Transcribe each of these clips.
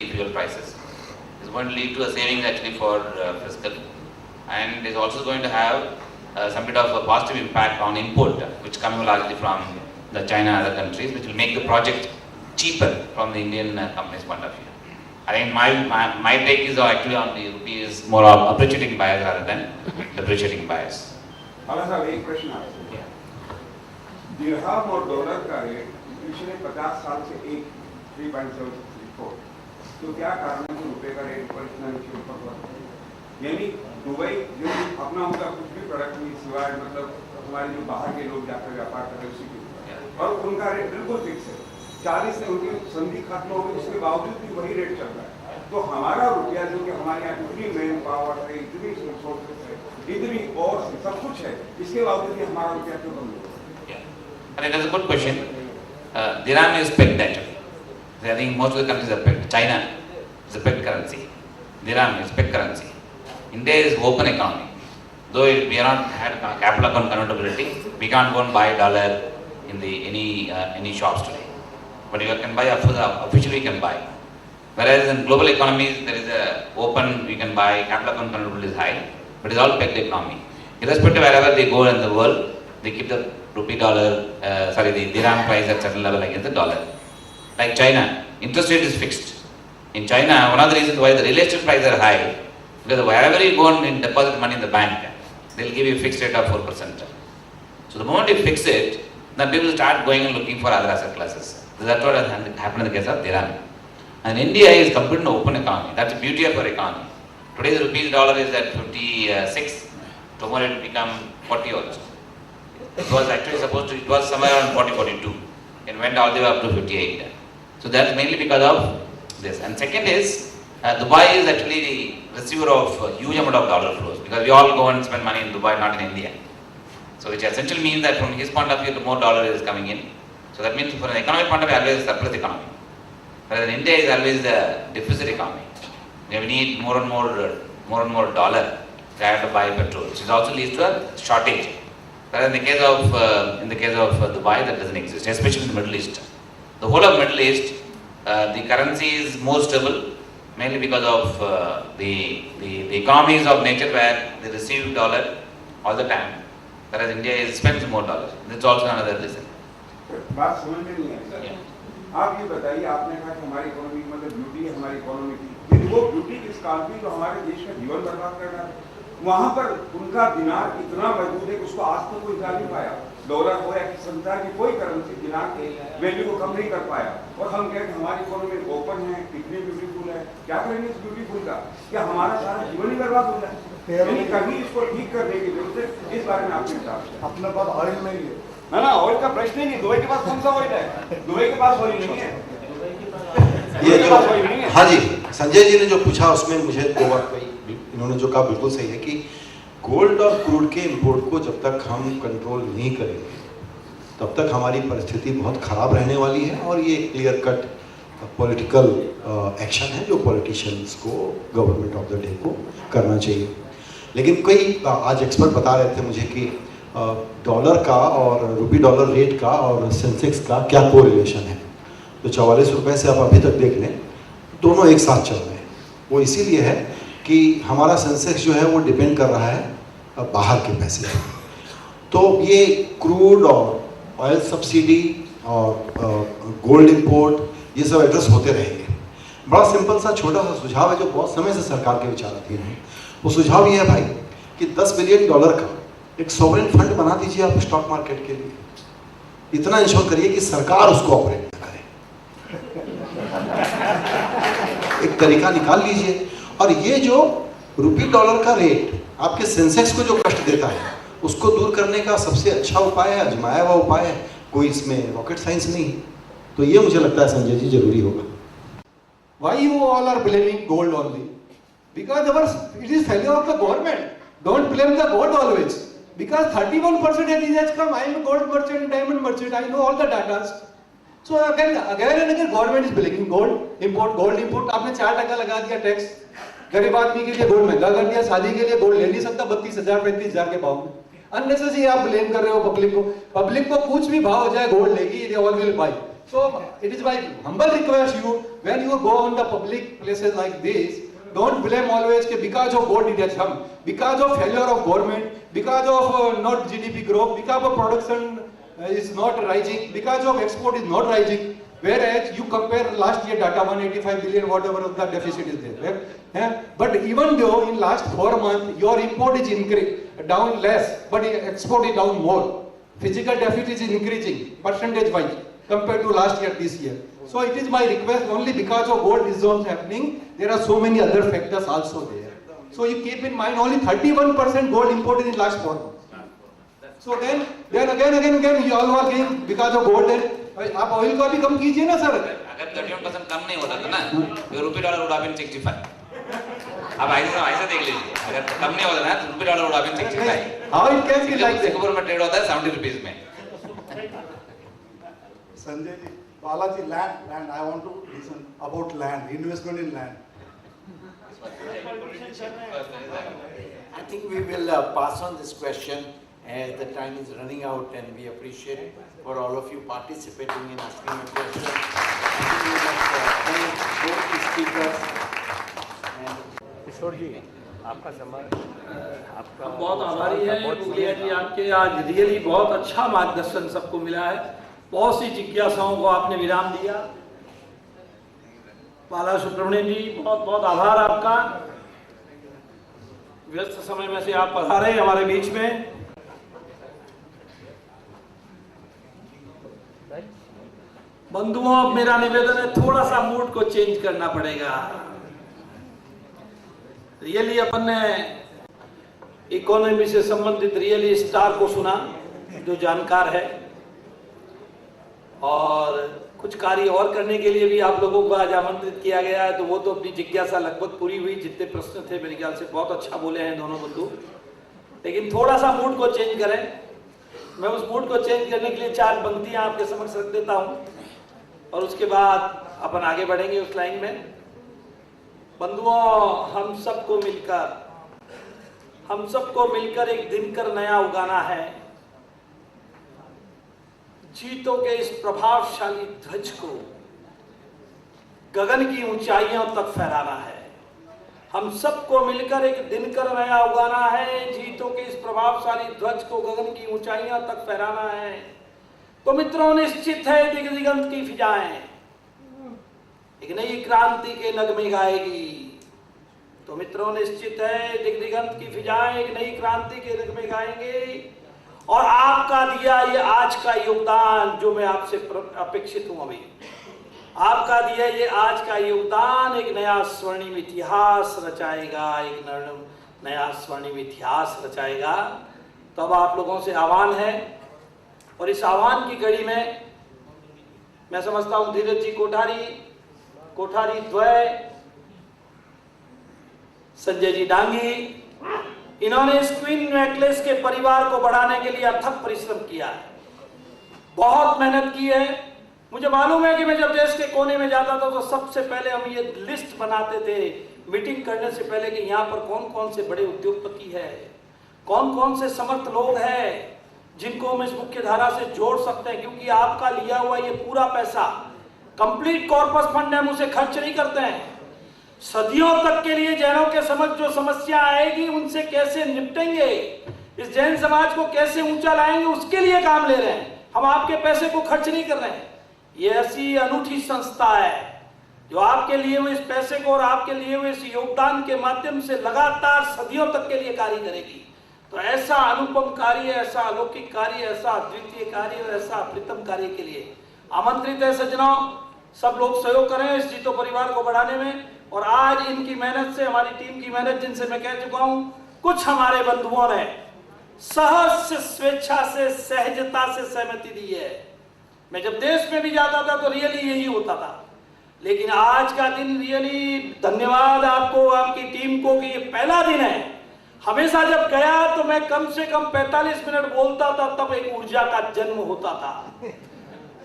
fuel prices. It's going to lead to a saving actually for fiscal, and is also going to have some bit of a positive impact on import, which coming largely from the China and other countries, which will make the project cheaper from the Indian company's point of view. I think my take is actually on the rupee is more of appreciating bias rather than depreciating bias. हाला साहब एक प्रश्न आपसे, दिरहम और dollar का rate पिछले 50 साल से 3.764, तो क्या कारण है कि रुपए का रेट पर इतना नीचे ऊपर हुआ? यानी दुबई जो अपना होता कुछ भी प्रोडक्ट नहीं सिवाय मतलब हमारे जो बाहर के लोग जाकर व्यापार कर रहे उसी और उनका रेट बिल्कुल फिक्स है। 40 से उनकी संधि खत्म हो गई, उसके बावजूद भी वही रेट चल रहा है। तो हमारा रुपया जो कि हमारे यहाँ इतनी मैन पावर है, इतनी रिसोर्सेज है, इतनी और सब कुछ है, इसके बावजूद भी हमारा रुपया क्यों कम हो? And that's a good question. Dirham is pegged actually. I think most of the countries are pegged. China is a pegged currency. Dirham is pegged currency. India is open economy. Though we are not had capital account convertibility, we can't go and buy dollar in the any shops today. But you can buy officially you can buy. Whereas in global economies there is a open, we can buy, capital account convertibility is high, but it's all pegged economy. Irrespective wherever they go in the world, they keep the rupee dollar, the dirham price at certain level against the dollar. Like China, interest rate is fixed. In China, one of the reasons why the real estate prices are high, because wherever you go and deposit money in the bank, they'll give you a fixed rate of 4%. So the moment you fix it, then people start going and looking for other asset classes. So that's what has happened in the case of dirham. And India is completely an open economy. That's the beauty of our economy. Today's rupees dollar is at 56. Tomorrow it will become 40 also. It was actually it was somewhere around 40, 42. It went all the way up to 58. So that's mainly because of this. And second is, Dubai is actually the receiver of a huge amount of dollar flows, because we all go and spend money in Dubai, not in India. So which essentially means that from his point of view, the more dollar is coming in. So that means for an economic point of view, always a surplus economy. Whereas in India is always a deficit economy. We need more and more dollar to have to buy petrol, which also leads to a shortage. Whereas in the case of Dubai, that doesn't exist, especially in the Middle East. The whole of Middle East, the currency is more stable, mainly because of the economies of nature where they receive dollar all the time, whereas India spends more dollar. That's also another reason. बात समझ में नहीं आई sir. आप ये बताइए, आपने कहा कि हमारी इकोनॉमी मतलब ब्यूटी है हमारी इकोनॉमी की, लेकिन वो ब्यूटी किस काम की जो हमारे देश का जीवन बर्बाद कर रहा है? वहाँ पर उनका दिनार इतना मजबूत है कि उसको आज तक कोई हिला नहीं पाया। डॉलर हो या संसार की कोई करेंसी दिनार के वैल्यू को कम नहीं कर पाया। और हम कहते हैं हमारी इकोनॉमी ओपन है, कितनी ब्यूटीफुल है, क्या करेंगे इस ब्यूटीफुल का? क्या हमारा सारा जीवन ही बर्बाद हो जाए? यानी कभी इसको ठीक करने की जरूरत है। इस बारे में आपके विचार है? अपना बात ऑयल में ही है ना, ऑयल का प्रश्न ही नहीं। दुबई के पास कौन सा ऑयल है? दुबई के पास ऑयल नहीं है। ये जो हाँ जी, संजय जी ने जो पूछा उसमें मुझे दो बात कही, इन्होंने जो कहा बिल्कुल सही है कि गोल्ड और क्रूड के इंपोर्ट को जब तक हम कंट्रोल नहीं करेंगे तब तक हमारी परिस्थिति बहुत ख़राब रहने वाली है। और ये क्लियर कट पॉलिटिकल एक्शन है जो पॉलिटिशियंस को, गवर्नमेंट ऑफ द डे को करना चाहिए। लेकिन कई आज एक्सपर्ट बता रहे थे मुझे कि डॉलर का और रुपी डॉलर रेट का और सेंसेक्स का क्या कोरिलेशन है। तो 44 रुपये से आप अभी तक देख लें, दोनों एक साथ चल रहे हैं। वो इसीलिए है कि हमारा सेंसेक्स जो है वो डिपेंड कर रहा है बाहर के पैसे पर। तो ये क्रूड और ऑयल सब्सिडी और गोल्ड इंपोर्ट ये सब एड्रेस होते रहेंगे। बड़ा सिंपल सा छोटा सा सुझाव है जो बहुत समय से सरकार के विचाराधीन है। वो सुझाव ये है भाई कि 10 बिलियन डॉलर का एक सॉवरेन फंड बना दीजिए आप स्टॉक मार्केट के लिए। इतना इंश्योर करिए कि सरकार उसको ऑपरेट न करे। एक तरीका निकाल लीजिए। और ये जो रुपी डॉलर का रेट आपके सेंसेक्स को जो कष्ट देता है उसको दूर करने का सबसे अच्छा उपाय है, आजमाया हुआ उपाय है, कोई इसमें रॉकेट साइंस नहीं है। तो ये मुझे लगता है संजय जी जरूरी होगा। Why you all are blaming gold only? Because it is failure of the government. Don't blame the gold always. Because 31% it has come. I am a gold merchant, diamond merchant. I know all the data. So again and again government is blaming gold import. आपने 4% लगा दिया tax. गरीब आदमी के लिए gold महंगा कर दिया, शादी के लिए गोल्ड ले नहीं सकता 32,000 35,000 के भाव में। अननेसेसरी आप ब्लेम कर रहे हो पब्लिक को। पब्लिक को कुछ भी भाव हो जाए गोल्ड लेगी, they all will buy. So it is my humble request you, when you go on the public places like this, don't blame always कि because of God did हम, because of failure of government, because of not GDP growth, because of production is not rising, because of export is not rising. Whereas you compare last year data 185 billion whatever of the deficit is there. But even though in last 4 months your import is increased down less, but export is down more. Physical deficit is increasing percentage wise compared to last year this year. So it is my request, only because of gold reserves happening, there are so many other factors also there. So you keep in mind only 31% gold imported in last 4 months. So then again you all are getting because of gold. Then आप oil का भी कम कीजिए ना sir. अगर 31% कम नहीं होता था ना तो रुपये डॉलर वुड हैव बीन 65. अब ऐसा देख लीजिए, अगर कम नहीं होता ना तो रुपये dollar would have been 65. How it can be like that? Singapore में ट्रेड होता है 70 रुपीस में. Sanjay ji, Balaji, land. I want to listen about land, investment in land. I think we will pass on this question as the time is running out, and we appreciate for all of you participating in asking a question. I think we must thank both the speakers. किशोर जी, आपका समय आपका हम बहुत आभारी हैं मुगलिया जी आपके, आज really बहुत अच्छा मार्गदर्शन सबको मिला है, बहुत सी जिज्ञासाओं को आपने विराम दिया। बाला सुब्रमण्यम जी बहुत बहुत आभार आपका, व्यस्त समय में से आप पधारे हमारे बीच में। बंधुओं, अब मेरा निवेदन है थोड़ा सा मूड को चेंज करना पड़ेगा। रियली अपन ने इकोनॉमी से संबंधित रियली स्टार को सुना जो जानकार है, और कुछ कार्य और करने के लिए भी आप लोगों को आज आमंत्रित किया गया है, तो वो तो अपनी जिज्ञासा लगभग पूरी हुई। जितने प्रश्न थे मेरे ख्याल से बहुत अच्छा बोले हैं दोनों बंधु, लेकिन थोड़ा सा मूड को चेंज करें। मैं उस मूड को चेंज करने के लिए 4 पंक्तियां आपके समक्ष रख देता हूं और उसके बाद अपन आगे बढ़ेंगे उस लाइन में। बंधुओं, हम सबको मिलकर एक दिनकर नया उगाना है, जीतों के इस प्रभावशाली ध्वज को गगन की ऊंचाइयों तक फहराना है। हम सबको मिलकर एक दिनकर नया उगाना है, जीतों के इस प्रभावशाली ध्वज को गगन की ऊंचाइयों तक फहराना है। तो मित्रों, निश्चित है दिग दिगंत की फिजाएं एक नई क्रांति के नगमे गाएगी। तो मित्रों, निश्चित है दिग दिगंत की फिजाएं एक नई क्रांति के नगमे गाएंगे, और आपका दिया ये आज का योगदान जो मैं आपसे अपेक्षित हूं, अभी आपका दिया ये आज का योगदान एक नया स्वर्णिम इतिहास रचाएगा, एक नया स्वर्णिम इतिहास रचाएगा। तो अब आप लोगों से आह्वान है, और इस आह्वान की कड़ी में मैं समझता हूं धीरज जी कोठारी द्वय, संजय जी डांगी, इन्होंने इस क्वीन नेकलेस के परिवार को बढ़ाने के लिए अथक परिश्रम किया है, बहुत मेहनत की है। मुझे मालूम है कि मैं जब देश के कोने में जाता था तो सबसे पहले हम ये लिस्ट बनाते थे मीटिंग करने से पहले कि यहाँ पर कौन कौन से बड़े उद्योगपति है, कौन कौन से समर्थ लोग हैं जिनको हम इस मुख्य धारा से जोड़ सकते हैं, क्योंकि आपका लिया हुआ ये पूरा पैसा कंप्लीट कॉर्पस फंड है, हम उसे खर्च नहीं करते हैं। सदियों तक के लिए जैनों के समक्ष जो समस्या आएगी उनसे कैसे निपटेंगे, इस जैन समाज को कैसे ऊंचा लाएंगे, उसके लिए काम ले रहे हैं। हम आपके पैसे को खर्च नहीं कर रहे हैं। ये ऐसी अनूठी संस्था है जो आपके लिए हुए इस पैसे को और आपके लिए हुए इस योगदान के माध्यम से लगातार सदियों तक के लिए कार्य करेगी। तो ऐसा अनुपम कार्य, ऐसा अलौकिक कार्य, ऐसा अद्वितीय कार्य और ऐसा प्रीतम कार्य के लिए आमंत्रित है सज्जनों, सब लोग सहयोग करें इस जीतो परिवार को बढ़ाने में। और आज इनकी मेहनत से, हमारी टीम की मेहनत, जिनसे मैं कह चुका हूं, कुछ हमारे बंधुओं ने सहज स्वेच्छा से, सहजता से सहमति दी है। मैं जब देश में भी जाता था तो रियली यही होता था, लेकिन आज का दिन रियली धन्यवाद आपको, आपकी टीम को कि ये पहला दिन है। हमेशा जब गया तो मैं कम से कम 45 मिनट बोलता था, तब एक ऊर्जा का जन्म होता था,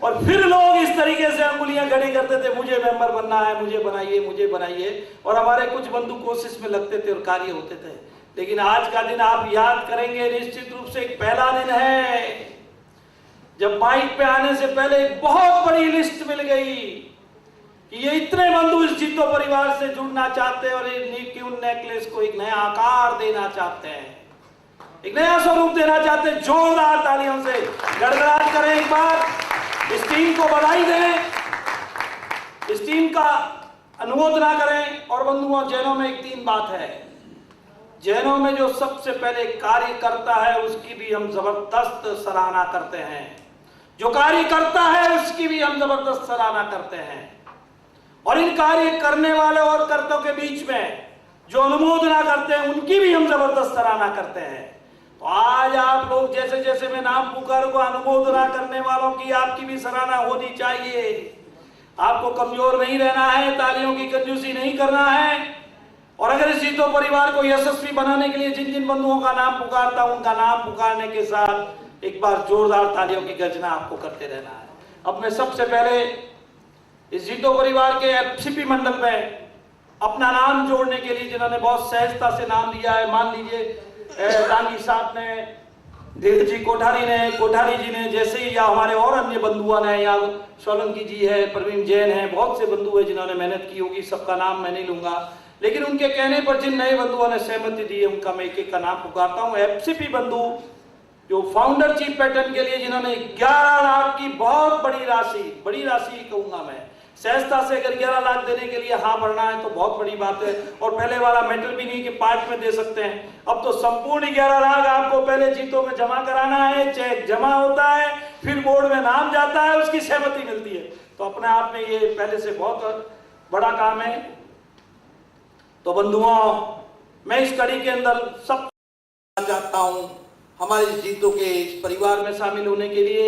और फिर लोग इस तरीके से अंगुलियां खड़ी करते थे, मुझे मेंबर बनना है, मुझे बनाइए, और हमारे कुछ बंधु कोशिश में लगते थे और कार्य होते थे। लेकिन आज का दिन आप याद करेंगे निश्चित रूप से एक पहला दिन है। जब माइक पे आने से पहले एक बहुत बड़ी लिस्ट मिल गई कि ये इतने बंधु इस जीतो परिवार से जुड़ना चाहते हैं और क्यून नेकलेस को एक नया आकार देना चाहते हैं, एक नया स्वरूप देना चाहते हैं। जोरदार तालियों से गड़गड़ाहट करें एक बार, इस टीम को बधाई दें, इस टीम का अनुमोदना करें। और बंधुओं, जैनों में एक तीन बात है, जैनों में जो सबसे पहले कार्य करता है उसकी भी हम जबरदस्त सराहना करते हैं, जो कार्य करता है उसकी भी हम जबरदस्त सराहना करते हैं। और इन कार्य करने वाले और कर्तों के बीच में जो अनुमोदना करते हैं उनकी भी हम जबरदस्त सराहना करते हैं। तो आज आप लोग जैसे जैसे मैं नाम पुकारूंगा, अनुमोदना करने वालों की आपकी भी सराहना होनी चाहिए। आपको कमजोर नहीं रहना है, तालियों की कंजूसी नहीं करना है। और अगर इस जीतो परिवार को यशस्वी बनाने के लिए जिन जिन बंधुओं का नाम पुकारता हूं, उनका नाम पुकारने के साथ एक बार जोरदार तालियों की गर्जना आपको करते रहना है। अब मैं सबसे पहले इस जीतो परिवार के एफसीपी मंडल में अपना नाम जोड़ने के लिए जिन्होंने बहुत सहजता से नाम लिया है, मान लीजिए डांगी साहब ने, धीरज जी कोठारी जी ने, जैसे ही या हमारे और अन्य बंधुओं ने, या सोलंकी जी है, प्रवीण जैन है, बहुत से बंधु है जिन्होंने मेहनत की होगी, सबका नाम मैं नहीं लूंगा, लेकिन उनके कहने पर जिन नए बंधुओं ने सहमति दी है उनका मैं एक एक का नाम पुकारता हूं। एफसीपी बंधु जो फाउंडर चीफ पैटर्न के लिए जिन्होंने 11 लाख की बहुत बड़ी राशि कहूंगा मैं, सहजता से अगर 11 लाख देने के लिए हाँ भरना है तो बहुत बड़ी बात है। और पहले वाला मैटर भी नहीं कि पार्ट में दे सकते हैं, अब तो संपूर्ण 11 लाख आपको पहले जीतों में जमा कराना है, चेक जमा होता है, फिर बोर्ड में नाम जाता है, उसकी सहमति मिलती है। तो अपने आप में ये पहले से बहुत बड़ा काम है। तो बंधुओं, मैं इस कड़ी के अंदर सब चाहता हूं हमारे जीतों के इस परिवार में शामिल होने के लिए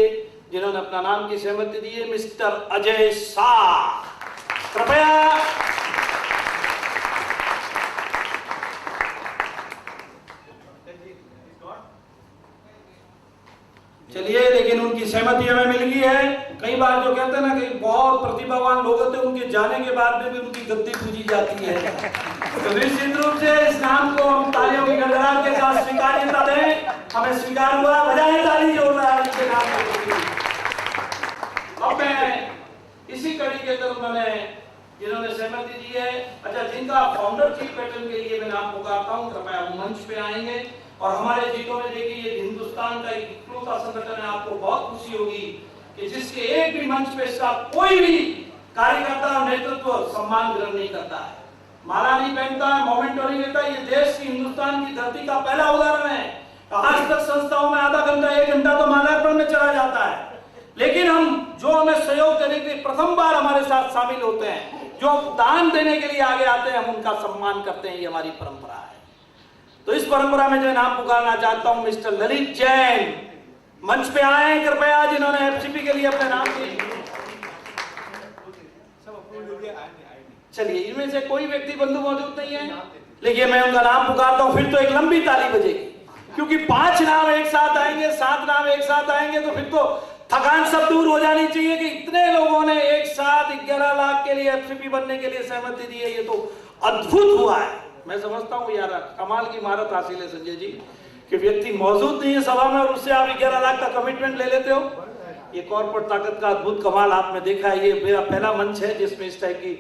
जिन्होंने अपना नाम की सहमति दी है, मिस्टर अजय शाह, कृपया चलिए। लेकिन उनकी सहमति हमें मिल गई है। कई बार जो कहते हैं ना कि बहुत प्रतिभावान लोग होते हैं, उनके जाने के बाद में भी उनकी गद्दी पूजी जाती है। तो निश्चित रूप से इस नाम को हम तालियों की गड़गड़ाहट के साथ स्वीकार्यता दें। हमें स्वीकार हुआ, बजाएं ताली जोरदार इनके नाम को। अब मैं इसी कड़ी के अंदर उन्होंने जिन्होंने सहमति दी है, अच्छा, जिनका फाउंडर चीफ पैटर्न के लिए मैं नाम पुकारता हूं, कृपया वो मंच पे आएंगे। और हमारे जीतों में देखिए ये हिंदुस्तान का एक इकलौता संगठन है, आपको बहुत खुशी होगी कि जिसके एक भी मंच पे इसका कोई भी कार्यकर्ता और नेतृत्व सम्मान ग्रहण नहीं करता है, माला नहीं पहनता है, मोमेंटो नहीं लेता। ये देश की, हिंदुस्तान की धरती का पहला उदाहरण है। आज तक संस्थाओं में आधा घंटा 1 घंटा तो माल्यार्पण में चला जाता है, लेकिन हम जो हमें सहयोग देने के लिए प्रथम बार हमारे साथ शामिल होते हैं, जो दान देने के लिए आगे आते हैं, हम उनका सम्मान करते हैं। ये हमारी परंपरा है। तो इस परंपरा में जो नाम पुकारना चाहता हूं, मिस्टर ललित जैन मंच पे आए कृपया, जिन्होंने एफसीपी के लिए अपने नाम दिए। चलिए, इनमें से कोई व्यक्ति बंधु मौजूद नहीं है, लेकिन मैं उनका नाम पुकारता हूं, फिर तो एक लंबी ताली बजेगी, क्योंकि 5 नाम एक साथ आएंगे, 7 नाम एक साथ आएंगे, तो फिर तो थकान सब दूर हो जानी चाहिए कि इतने लोगों ने एक साथ 11 लाख के लिए एफसीपी बनने के लिए सहमति दी है। ये तो अद्भुत हुआ है। मैं समझता हूँ यार, कमाल की महारत हासिल है संजय जी कि व्यक्ति मौजूद नहीं है सभा में और उससे आप 11 लाख का कमिटमेंट ले लेते हो। ये कॉर्पोरेट ताकत का अद्भुत कमाल आपने देखा है। ये मेरा पहला मंच है जिसमें इस टाइप की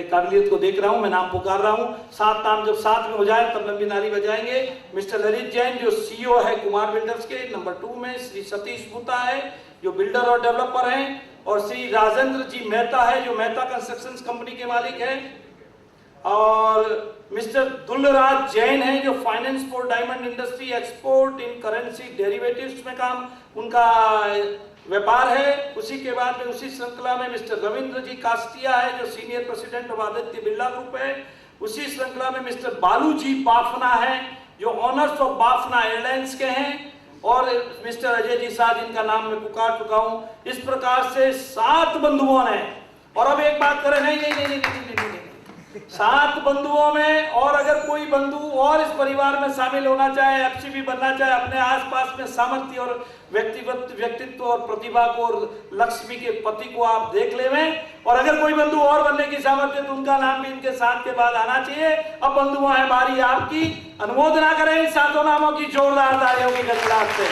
काबिलियत को देख रहा हूं। मैं नाम पुकार रहा हूं, 7 नाम जब साथ में हो जाए तब लंबी नारी बजाएंगे। मिस्टर ललित जैन जो सीईओ है कुमार बिल्डर्स के, नंबर 2 में श्री सतीश गुप्ता है जो बिल्डर और डेवलपर हैं, और श्री राजेंद्र जी मेहता है जो मेहता कंस्ट्रक्शंस कंपनी के मालिक है, और मिस्टर दुल्लराज जैन है जो finance for diamond industry export in currency derivatives में काम उनका व्यापार है। उसी के बाद में उसी श्रृंखला में मिस्टर रविंद्र जी कास्टिया है जो senior president of Aditya Birla group है। उसी श्रृंखला में मिस्टर बालू जी बाफना है जो ऑनर्स ऑफ बाफना एयरलाइंस के हैं, और मिस्टर अजय जी शाह जिनका नाम मैं पुकार चुका हूं। इस प्रकार से 7 बंधुओं ने, और अब एक बात करें, नहीं 7 बंधुओं में, और अगर कोई बंधु और इस परिवार में शामिल होना चाहे, एफसीपी बनना चाहे, अपने आसपास में सामर्थ्य और व्यक्तित्व और प्रतिभा को और लक्ष्मी के पति को आप देख लेवें, और अगर कोई बंधु और बनने की सामर्थ्य तो उनका नाम भी इनके साथ के बाद आना चाहिए। अब बंधुओं है बारी आपकी, अनुमोदना करें इन 7 नामों की जोरदार तालियों की गड़गड़ाहट से।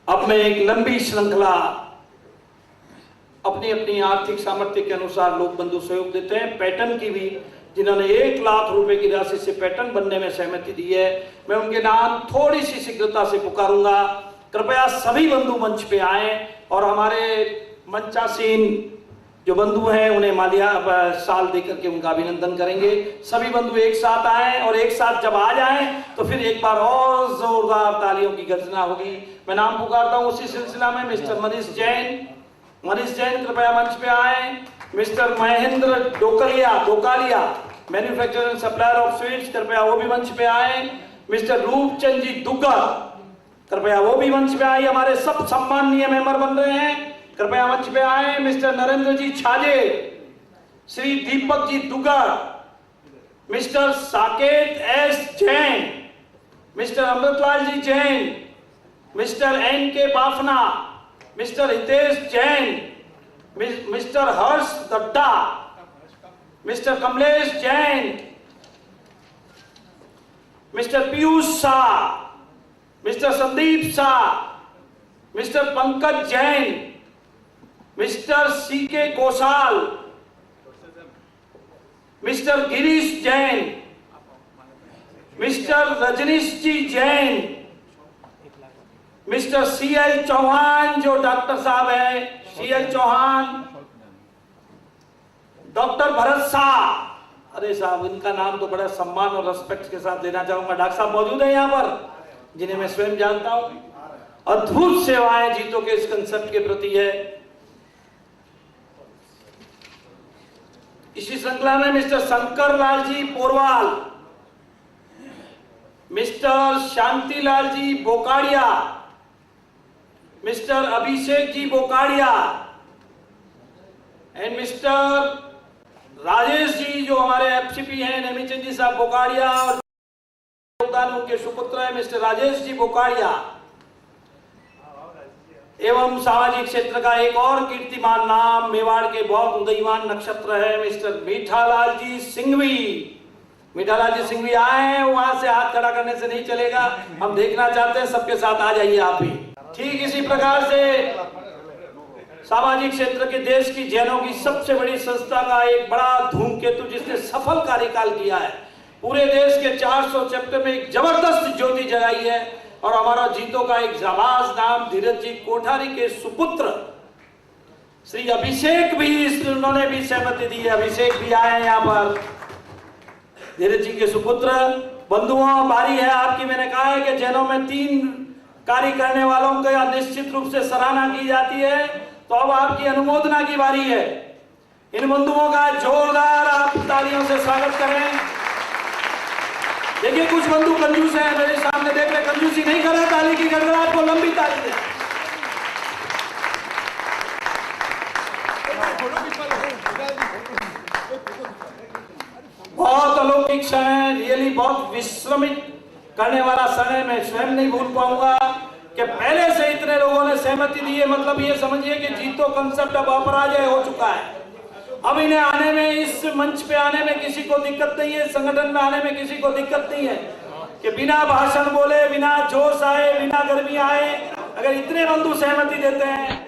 अब मैं एक लंबी श्रृंखला अपनी अपनी आर्थिक सामर्थ्य के अनुसार लोक बंधु सहयोग देते हैं। पैटर्न की भी जिन्होंने 1 लाख रुपए की राशि से पैटर्न बनने में सहमति दी है, मैं उनके नाम थोड़ी सी शीघ्रता से पुकारूंगा। कृपया सभी बंधु मंच पे आए और हमारे मंचासीन जो बंधु हैं उन्हें माल्या साल देकर के उनका अभिनंदन करेंगे। सभी बंधु एक साथ आए और एक साथ जब आ जाएं तो फिर एक बार और जोरदार तालियों की गर्जना होगी। मैं नाम पुकारता हूं उसी सिलसिला में मिस्टर मनीष जैन। मनीष जैन कृपया मंच पे आए। Mister Mahendra Dokalia manufacturer and supplier of sweets, कृपया वो भी मंच पे आए। मिस्टर रूपचंद जी दुग्गा, कृपया वो भी मंच पे आए। हमारे सब सम्माननीय मेंबर बन रहे हैं, कृपया मंच पे आए। Mister Narendra ji Chhaje, Shri Deepak ji Duggar, mister Saket S Jain, mister Amritlal ji Jain, mister N K Bafna, mister Hitesh Jain, mister Harsh Dadda, mister Kamlesh Jain, mister Piyush Shah, mister Sandeep Shah, mister Pankaj Jain, mister CK Koshal, mister Girish Jain, mister Rajnish ji Jain, mister CL Chauhan जो डॉक्टर साहब हैं, सीएल चौहान, डॉक्टर भरत शाह। अरे साहब, इनका नाम तो बड़ा सम्मान और रेस्पेक्ट के साथ देना चाहूंगा। डॉक्टर साहब मौजूद है यहाँ पर, जिन्हें मैं स्वयं जानता हूं। अद्भुत सेवाएं जीतो के इस कंसेप्ट के प्रति है। इसी श्रृंखला में mister Shankar Lal ji Porwal, mister Shantilal ji Bokadia, mister Abhishek ji Bokadia and mister Rajesh ji जो हमारे एफसीपी हैं, नेमीचंद जी साहब बोकाड़िया, और योगदान उनके सुपुत्र है मिस्टर राजेश जी बोकाड़िया, एवं सामाजिक क्षेत्र का एक और कीर्तिमान नाम, मेवाड़ के बहुत उदयमान नक्षत्र है, मिस्टर मीठालाल जी सिंघवी। मीठालाल जी सिंघवी आए हैं, वहां से हाथ खड़ा करने से नहीं चलेगा, हम देखना चाहते हैं, सबके साथ आ जाइए आप भी। ठीक इसी प्रकार से सामाजिक क्षेत्र के देश की जैनों की सबसे बड़ी संस्था का एक बड़ा धूमकेतु जिसने सफल कार्यकाल किया है, पूरे देश के 400 चैप्टर में एक जबरदस्त ज्योति जगाई है, और हमारा जीतों का एक जाबाज नाम धीरज जी कोठारी के सुपुत्र श्री अभिषेक भी, उन्होंने भी सहमति दी है। अभिषेक भी आए यहाँ पर, धीरज जी के सुपुत्र। बंधुओं, बारी है आपकी। मैंने कहा है कि जैनों में 3 कार्य करने वालों का निश्चित रूप से सराहना की जाती है, तो अब आपकी अनुमोदना की बारी है। इन बंधुओं का जोरदार आप तालियों से स्वागत करें। देखिए, कुछ बंधु कंजूस हैं, मेरे सामने देख रहे, कंजूसी नहीं कर रहे, ताली की गड़गड़ाहट को लंबी ताली दें। बहुत अलौकिक क्षण है, रियली बहुत विश्रमित करने वाला क्षण है। मैं स्वयं नहीं भूल पाऊंगा कि पहले से इतने लोगों ने सहमति दी है। मतलब ये समझिए कि जीतो कंसेप्ट अब अपराजय हो चुका है। अब इन्हें आने में, इस मंच पे आने में किसी को दिक्कत नहीं है, संगठन में आने में किसी को दिक्कत नहीं है कि बिना भाषण बोले, बिना जोश आए, बिना गर्मी आए, अगर इतने बंधु सहमति देते हैं।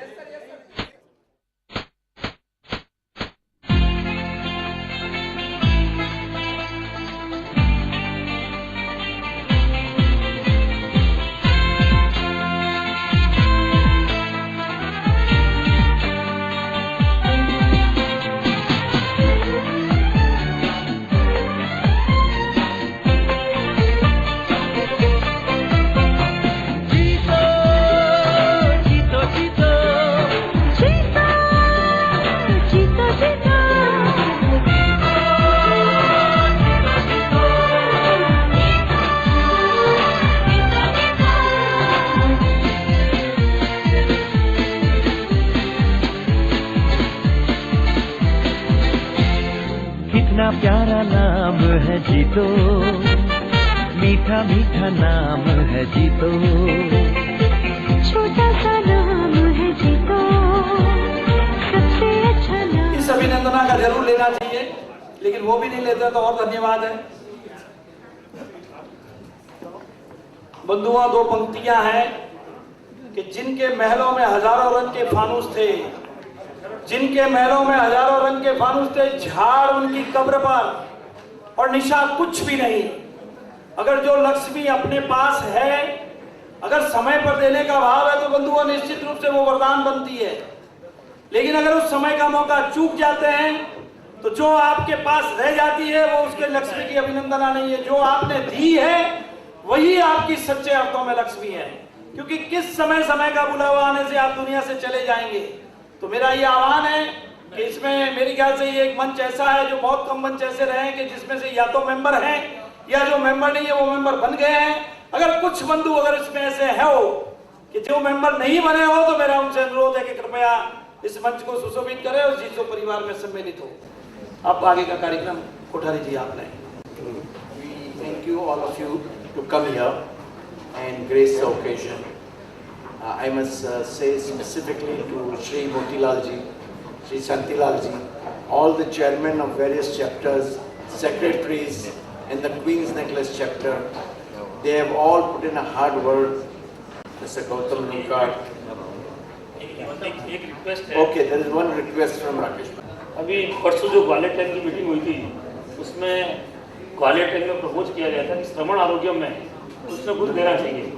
कितना प्यारा नाम है जीतो, मीठा मीठा नाम है जीतो, छोटा सा नाम है जीतो, सबसे अच्छा नाम। इस अभिनंदना का जरूर लेना चाहिए, लेकिन वो भी नहीं लेते तो और धन्यवाद है। बंधुओं, 2 पंक्तियां हैं कि जिनके महलों में हजारों रंग के फानूस थे, जिनके महलों में हजारों रंग के फानूस थे, झाड़ उनकी कब्र पर और निशा कुछ भी नहीं। अगर जो लक्ष्मी अपने पास है, अगर समय पर देने का भाव है तो बंधुओं निश्चित रूप से वो वरदान बनती है। लेकिन अगर उस समय का मौका चूक जाते हैं तो जो आपके पास रह जाती है वो उसके लक्ष्मी की अभिनंदना नहीं है। जो आपने दी है वही आपकी सच्चे अर्थों में लक्ष्मी है, क्योंकि किस समय समय का बुलावा आने से आप दुनिया से चले जाएंगे। तो मेरा ये आह्वान है कि इसमें मेरे ख्याल से ये एक मंच ऐसा है, जो बहुत कम मंच ऐसे रहे हैं कि जिसमें से या तो मेंबर हैं या जो मेंबर नहीं है वो मेंबर बन गए हैं। अगर कुछ बंधु अगर इसमें ऐसे है हो कि जो मेंबर नहीं बने हो, तो मेरा उनसे अनुरोध है कि कृपया इस मंच को सुशोभित करें और जीसो परिवार में सम्मिलित हो। अब आगे का कार्यक्रम कोठारी जी आपने। Thank you all of you to come here and grace the occasion. I must say specifically to Shri Motilal ji, Shri Santilal ji, all the chairmen of various chapters, secretaries in the Queen's Necklace chapter, they have all put in a hard work. Mr. Gautam Lunkar. एक request है। Okay, there is one request from Rakesh. अभी परसों जो Gwalior time की meeting हुई थी, उसमें Gwalior time में प्रपोज किया गया था कि श्रवण आरोग्य में कुछ न कुछ देना चाहिए।